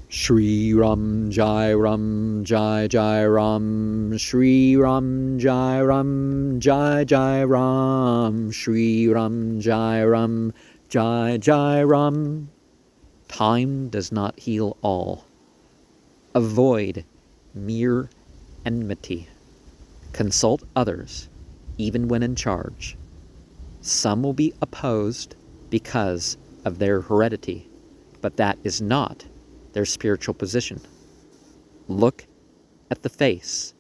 Shri Ram Jai Ram Jai Jai Ram. Shri Ram Jai Ram Jai Jai Ram. Shri Ram Jai Ram Jai Jai Ram. Time does not heal all. Avoid mere enmity. Consult others, even when in charge. Some will be opposed because of their heredity, but that is not their spiritual position. Look at the face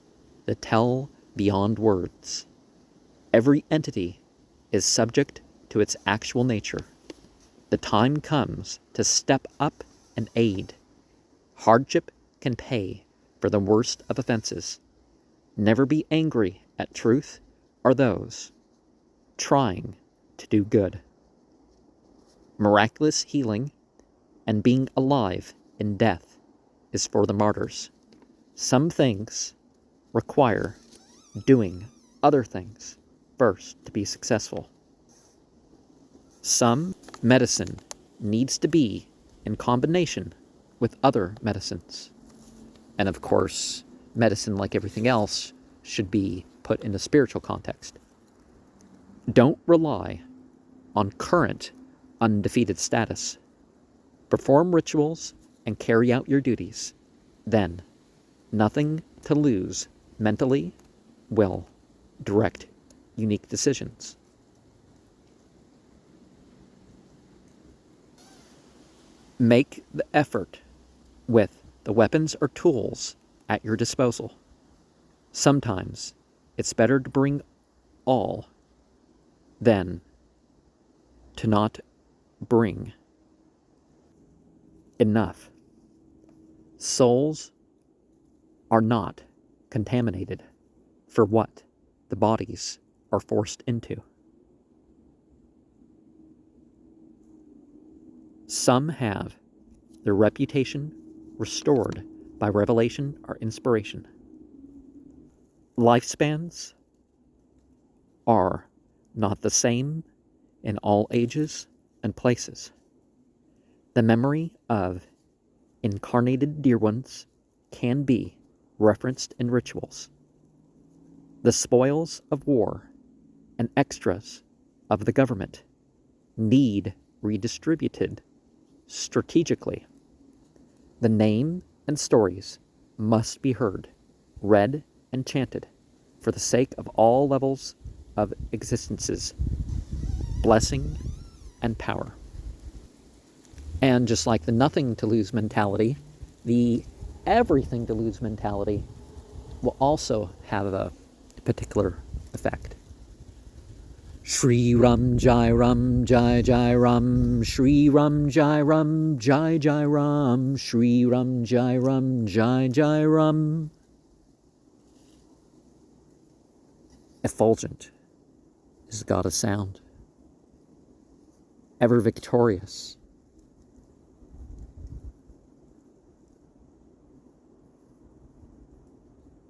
that tell beyond words. Every entity is subject to its actual nature. The time comes to step up and aid. Hardship can pay for the worst of offenses. Never be angry at truth or those trying to do good. Miraculous healing and being alive in death is for the martyrs. Some things require doing other things first to be successful. Some medicine needs to be in combination with other medicines. And of course, medicine, like everything else, should be put in a spiritual context. Don't rely on current undefeated status. Perform rituals and carry out your duties. Then, nothing to lose mentally will direct unique decisions. Make the effort with the weapons or tools at your disposal. Sometimes it's better to bring all than to not bring enough. Souls are not contaminated for what the bodies are forced into. Some have their reputation restored by revelation or inspiration. Lifespans are not the same in all ages and places. The memory of incarnated dear ones can be referenced in rituals. The spoils of war and extras of the government need redistributed strategically. The name and stories must be heard, read, and chanted for the sake of all levels of existences, blessing, and power. And just like the nothing to lose mentality, the everything to lose mentality will also have a particular effect. Shri Ram Jai Ram Jai Jai Ram. Shri Ram Jai Ram Jai Jai Ram. Shri Ram Jai Ram Jai Jai Ram. Effulgent is the god of sound. Ever victorious